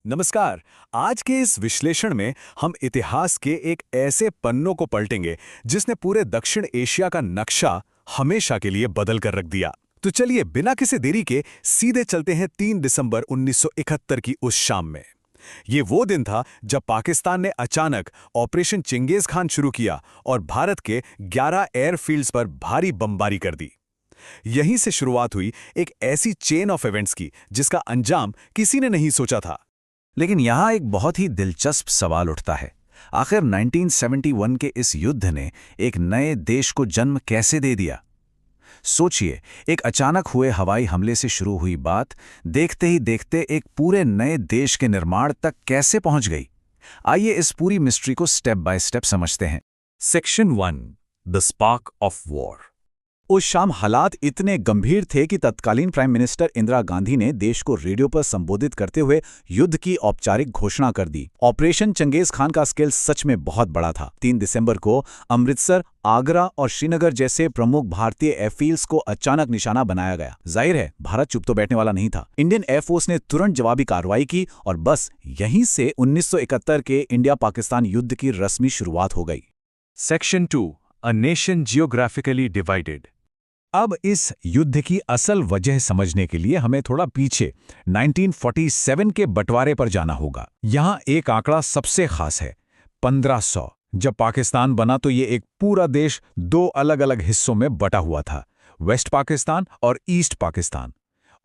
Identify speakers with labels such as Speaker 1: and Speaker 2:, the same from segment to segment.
Speaker 1: नमस्कार। आज के इस विश्लेषण में हम इतिहास के एक ऐसे पन्नों को पलटेंगे जिसने पूरे दक्षिण एशिया का नक्शा हमेशा के लिए बदल कर रख दिया। तो चलिए बिना किसी देरी के सीधे चलते हैं 3 दिसंबर 1971 की उस शाम में। ये वो दिन था जब पाकिस्तान ने अचानक ऑपरेशन चंगेज खान शुरू किया और भारत के 11 एयरफील्ड्स पर भारी बमबारी कर दी। यहीं से शुरुआत हुई एक ऐसी चेन ऑफ इवेंट्स की जिसका अंजाम किसी ने नहीं सोचा था।
Speaker 2: लेकिन यहाँ एक बहुत ही दिलचस्प सवाल उठता है, आखिर 1971 के इस युद्ध ने एक नए देश को जन्म कैसे दे दिया? सोचिए, एक अचानक हुए हवाई हमले से शुरू हुई बात देखते ही देखते एक पूरे नए देश के निर्माण तक कैसे पहुंच गई। आइए इस पूरी मिस्ट्री को स्टेप बाय स्टेप समझते हैं।
Speaker 1: Section 1, the spark of war.
Speaker 2: उस शाम हालात इतने गंभीर थे कि तत्कालीन प्राइम मिनिस्टर इंदिरा गांधी ने देश को रेडियो पर संबोधित करते हुए युद्ध की औपचारिक घोषणा कर दी। ऑपरेशन चंगेज खान का स्केल सच में बहुत बड़ा था। 3 दिसंबर को अमृतसर, आगरा और श्रीनगर जैसे प्रमुख भारतीय एयरफील्ड्स को अचानक निशाना बनाया गया। जाहिर है, भारत चुप तो बैठने वाला नहीं था। इंडियन एयरफोर्स ने तुरंत जवाबी कार्रवाई की और बस यहीं से 1971 के इंडिया पाकिस्तान युद्ध की रस्मी शुरुआत हो गई।
Speaker 1: Section 2, a nation geographically divided.
Speaker 2: अब इस युद्ध की असल वजह समझने के लिए हमें थोड़ा पीछे 1947 के बंटवारे पर जाना होगा। यहाँ एक आंकड़ा सबसे खास है, 1500। जब पाकिस्तान बना तो ये एक पूरा देश 2 अलग-अलग हिस्सों में बटा हुआ था, वेस्ट पाकिस्तान और ईस्ट पाकिस्तान।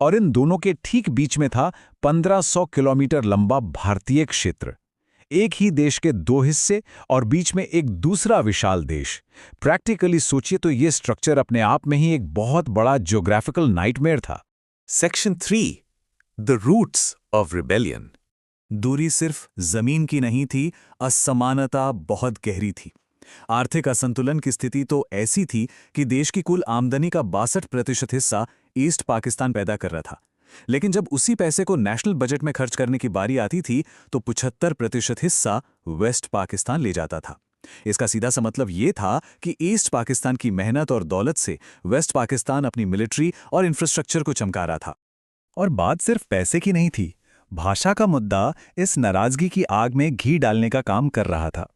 Speaker 2: और इन दोनों के ठीक बीच में था 1500 किलोमीटर लंबा भारतीय क्षेत्र। एक ही देश के 2 हिस्से और बीच में एक दूसरा विशाल देश। प्रैक्टिकली सोचिए तो ये स्ट्रक्चर अपने आप में ही एक बहुत बड़ा ज्योग्राफिकल नाइटमेयर था।
Speaker 1: Section 3, the roots of rebellion. दूरी सिर्फ जमीन की नहीं थी, असमानता बहुत गहरी थी। आर्थिक असंतुलन की स्थिति तो ऐसी थी कि देश की कुल आमदनी का 62% हिस्सा ईस्ट पाकिस्तान पैदा कर रहा था। लेकिन जब उसी पैसे को नेशनल बजट में खर्च करने की बारी आती थी तो 75% हिस्सा वेस्ट पाकिस्तान ले जाता था। इसका सीधा सा मतलब ये था कि ईस्ट पाकिस्तान की मेहनत और दौलत से वेस्ट पाकिस्तान अपनी मिलिट्री और इंफ्रास्ट्रक्चर को चमका रहा था।
Speaker 2: और बात सिर्फ पैसे की नहीं थी, भाषा का मुद्दा इस नाराजगी की आग में घी डालने का काम कर रहा था।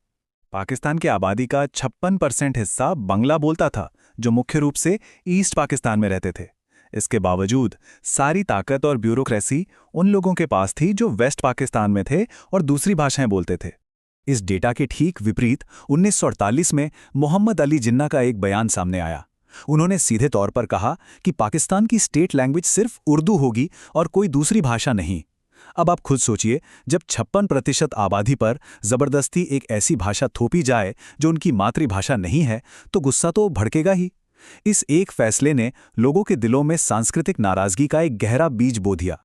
Speaker 2: पाकिस्तान की आबादी का 56% हिस्सा बांग्ला बोलता था, जो मुख्य रूप से ईस्ट पाकिस्तान में रहते थे। इसके बावजूद सारी ताकत और ब्यूरोक्रेसी उन लोगों के पास थी जो वेस्ट पाकिस्तान में थे और दूसरी भाषाएं बोलते थे। इस डेटा के ठीक विपरीत 1948 में मोहम्मद अली जिन्ना का एक बयान सामने आया। उन्होंने सीधे तौर पर कहा कि पाकिस्तान की स्टेट लैंग्वेज सिर्फ उर्दू होगी और कोई दूसरी भाषा नहीं। अब आप खुद सोचिए, जब 56% आबादी पर जबरदस्ती एक ऐसी भाषा थोपी जाए जो उनकी मातृभाषा नहीं है, तो गुस्सा तो भड़केगा ही। इस एक फैसले ने लोगों के दिलों में सांस्कृतिक नाराजगी का एक गहरा बीज बो दिया।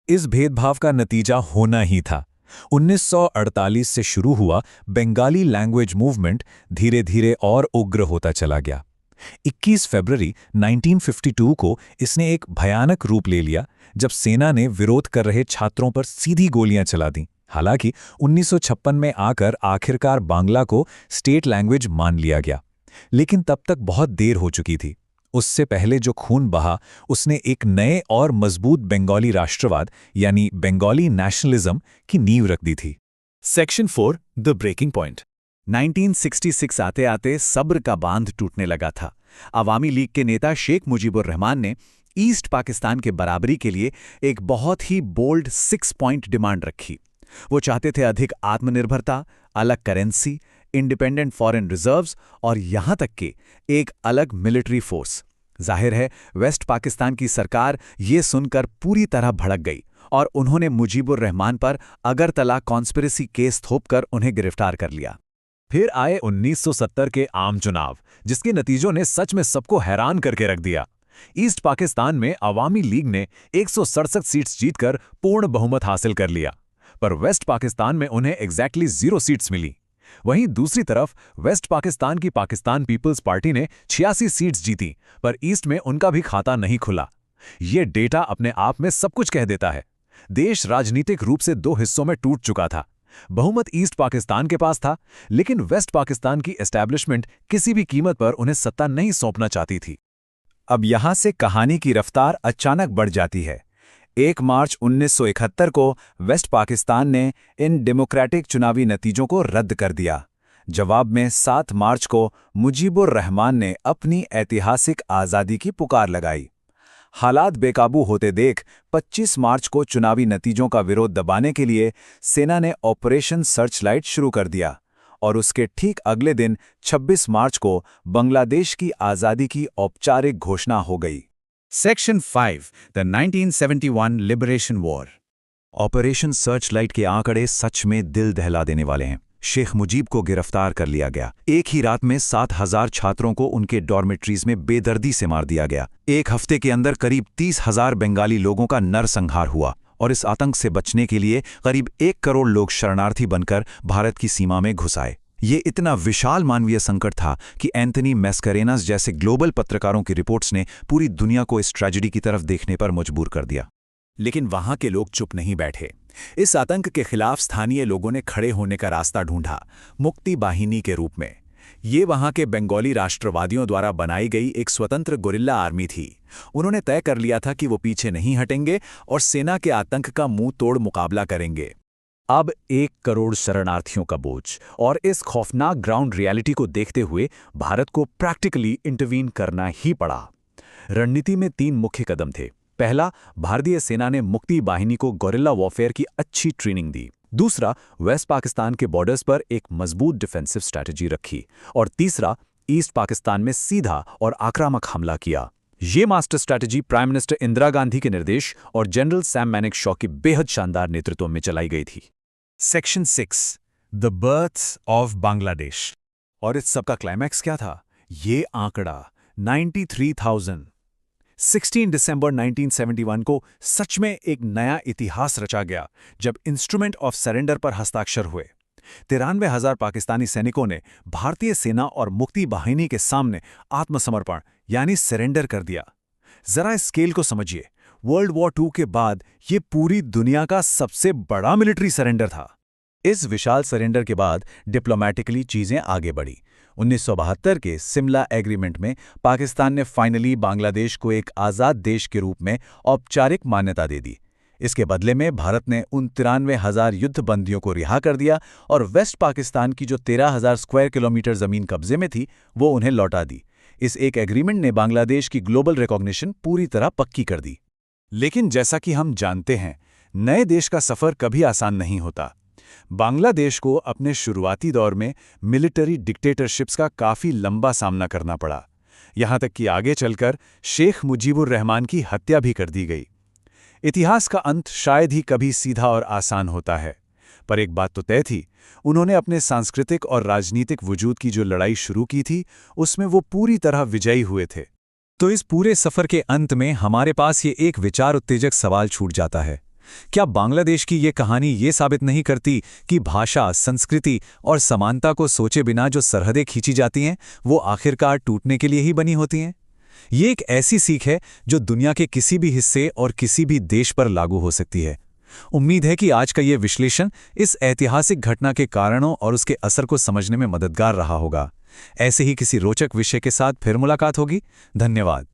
Speaker 2: इस भेदभाव का नतीजा होना ही था। 1948 से शुरू हुआ बंगाली लैंग्वेज मूवमेंट धीरे धीरे और उग्र होता चला गया। 21 फरवरी 1952 को इसने एक भयानक रूप ले लिया जब सेना ने विरोध कर रहे छात्रों पर सीधी गोलियां चला दीं। हालांकि 1956 में आकर आखिरकार बांग्ला को स्टेट लैंग्वेज मान लिया गया, लेकिन तब तक बहुत देर हो चुकी थी। उससे पहले जो खून बहा उसने एक नए और मजबूत बंगाली राष्ट्रवाद यानी बंगाली नेशनलिज्म की नींव रख दी थी।
Speaker 1: Section 4, the breaking point.
Speaker 2: 1966 आते आते सब्र का बांध टूटने लगा था। अवामी लीग के नेता शेख मुजीबुर रहमान ने ईस्ट पाकिस्तान के बराबरी के लिए एक बहुत ही बोल्ड 6 पॉइंट डिमांड रखी। वो चाहते थे अधिक आत्मनिर्भरता, अलग करेंसी, इंडिपेंडेंट फॉरेन रिजर्व्स और यहां तक कि एक अलग मिलिट्री फोर्स। जाहिर है, वेस्ट पाकिस्तान की सरकार ये सुनकर पूरी तरह भड़क गई और उन्होंने मुजीबुर रहमान पर अगरतला कॉन्स्पिरेसी केस थोपकर उन्हें गिरफ्तार कर लिया।
Speaker 1: फिर आए 1970 के आम चुनाव, जिसके नतीजों ने सच में सबको हैरान करके रख दिया। ईस्ट पाकिस्तान में अवामी लीग ने 167 सीट्स जीतकर पूर्ण बहुमत हासिल कर लिया, पर वेस्ट पाकिस्तान में उन्हें एग्जैक्टली 0 सीट्स मिली। वहीं दूसरी तरफ वेस्ट पाकिस्तान की पाकिस्तान पीपल्स पार्टी ने 86 सीट्स जीती, पर ईस्ट में उनका भी खाता नहीं खुला। ये डेटा अपने आप में सब कुछ कह देता है। देश राजनीतिक रूप से 2 हिस्सों में टूट चुका था। बहुमत ईस्ट पाकिस्तान के पास था, लेकिन वेस्ट पाकिस्तान की एस्टैब्लिशमेंट किसी भी कीमत पर उन्हें सत्ता नहीं सौंपना चाहती थी।
Speaker 2: अब यहां से कहानी की रफ्तार अचानक बढ़ जाती है। 1 मार्च 1971 को वेस्ट पाकिस्तान ने इन डेमोक्रेटिक चुनावी नतीजों को रद्द कर दिया। जवाब में 7 मार्च को मुजीबुर रहमान ने अपनी ऐतिहासिक आज़ादी की पुकार लगाई। हालात बेकाबू होते देख 25 मार्च को चुनावी नतीजों का विरोध दबाने के लिए सेना ने ऑपरेशन सर्चलाइट शुरू कर दिया और उसके ठीक अगले दिन 26 मार्च को बांग्लादेश की आज़ादी की औपचारिक घोषणा हो गई।
Speaker 3: Section 5 the 1971 liberation war.
Speaker 2: Operation Searchlight के आंकड़े सच में दिल दहला देने वाले हैं। शेख मुजीब को गिरफ्तार कर लिया गया। एक ही रात में 7,000 छात्रों को उनके डॉर्मेट्रीज में बेदर्दी से मार दिया गया। एक हफ्ते के अंदर करीब 30,000 बंगाली लोगों का नरसंहार हुआ और इस आतंक से बचने के लिए करीब 1 करोड़ लोग शरणार्थी बनकर भारत की सीमा में घुस आए। ये इतना विशाल मानवीय संकट था कि एंथनी मैस्करेनास जैसे ग्लोबल पत्रकारों की रिपोर्ट्स ने पूरी दुनिया को इस ट्रेजेडी की तरफ देखने पर मजबूर कर दिया।
Speaker 1: लेकिन वहां के लोग चुप नहीं बैठे। इस आतंक के खिलाफ स्थानीय लोगों ने खड़े होने का रास्ता ढूंढा, मुक्ति बाहिनी के रूप में। ये वहां के बंगाली राष्ट्रवादियों द्वारा बनाई गई एक स्वतंत्र गुरिल्ला आर्मी थी। उन्होंने तय कर लिया था कि वो पीछे नहीं हटेंगे और सेना के आतंक का मुंह तोड़ मुकाबला करेंगे। अब 1 करोड़ शरणार्थियों का बोझ और इस खौफनाक ग्राउंड रियलिटी को देखते हुए भारत को प्रैक्टिकली इंटरवीन करना ही पड़ा। रणनीति में 3 मुख्य कदम थे। पहला, भारतीय सेना ने मुक्ति बाहिनी को गोरिल्ला वॉरफेयर की अच्छी ट्रेनिंग दी। दूसरा, वेस्ट पाकिस्तान के बॉर्डर्स पर एक मजबूत डिफेंसिव स्ट्रैटेजी रखी। और तीसरा, ईस्ट पाकिस्तान में सीधा और आक्रामक हमला किया। ये master strategy prime minister Indira Gandhi के निर्देश और जनरल सैम मैनेक्शॉ के बेहद शानदार नेतृत्व में चलाई गई थी।
Speaker 3: Section 6 the birth of Bangladesh.
Speaker 1: और इस सबका क्लाइमैक्स क्या था? ये आंकड़ा 93,000। 16 दिसंबर 1971 को सच में एक नया इतिहास रचा गया जब इंस्ट्रूमेंट ऑफ सरेंडर पर हस्ताक्षर हुए। 93,000 पाकिस्तानी सैनिकों ने भारतीय सेना और मुक्ति बाहिनी के सामने आत्मसमर्पण यानी सरेंडर कर दिया। जरा इस स्केल को समझिए। वर्ल्ड वॉर II के बाद ये पूरी दुनिया का सबसे बड़ा मिलिट्री सरेंडर था। इस विशाल सरेंडर के बाद डिप्लोमैटिकली चीजें आगे बढ़ी। 1972 के सिमला एग्रीमेंट में पाकिस्तान ने फाइनली बांग्लादेश को एक आज़ाद देश के रूप में औपचारिक मान्यता दे दी। इसके बदले में भारत ने उन 93,000 युद्धबंदियों को रिहा कर दिया और वेस्ट पाकिस्तान की जो 13,000 स्क्वायर किलोमीटर जमीन कब्जे में थी वो उन्हें लौटा दी। इस एक एग्रीमेंट ने बांग्लादेश की ग्लोबल रिकॉग्निशन पूरी तरह पक्की कर दी। लेकिन जैसा कि हम जानते हैं, नए देश का सफर कभी आसान नहीं होता। बांग्लादेश को अपने शुरुआती दौर में मिलिट्री डिक्टेटरशिप्स का काफ़ी लंबा सामना करना पड़ा, यहाँ तक कि आगे चलकर शेख मुजीबुर रहमान की हत्या भी कर दी गई। इतिहास का अंत शायद ही कभी सीधा और आसान होता है, पर एक बात तो तय थी, उन्होंने अपने सांस्कृतिक और राजनीतिक वजूद की जो लड़ाई शुरू की थी, उसमें वो पूरी तरह विजयी हुए थे।
Speaker 2: तो इस पूरे सफ़र के अंत में हमारे पास ये एक विचार उत्तेजक सवाल छूट जाता है। क्या बांग्लादेश की ये कहानी ये साबित नहीं करती कि भाषा, संस्कृति और समानता को सोचे बिना जो सरहदें खींची जाती हैं, वो आखिरकार टूटने के लिए ही बनी होती हैं? ये एक ऐसी सीख है जो दुनिया के किसी भी हिस्से और किसी भी देश पर लागू हो सकती है। उम्मीद है कि आज का ये विश्लेषण इस ऐतिहासिक घटना के कारणों और उसके असर को समझने में मददगार रहा होगा। ऐसे ही किसी रोचक विषय के साथ फिर मुलाकात होगी। धन्यवाद।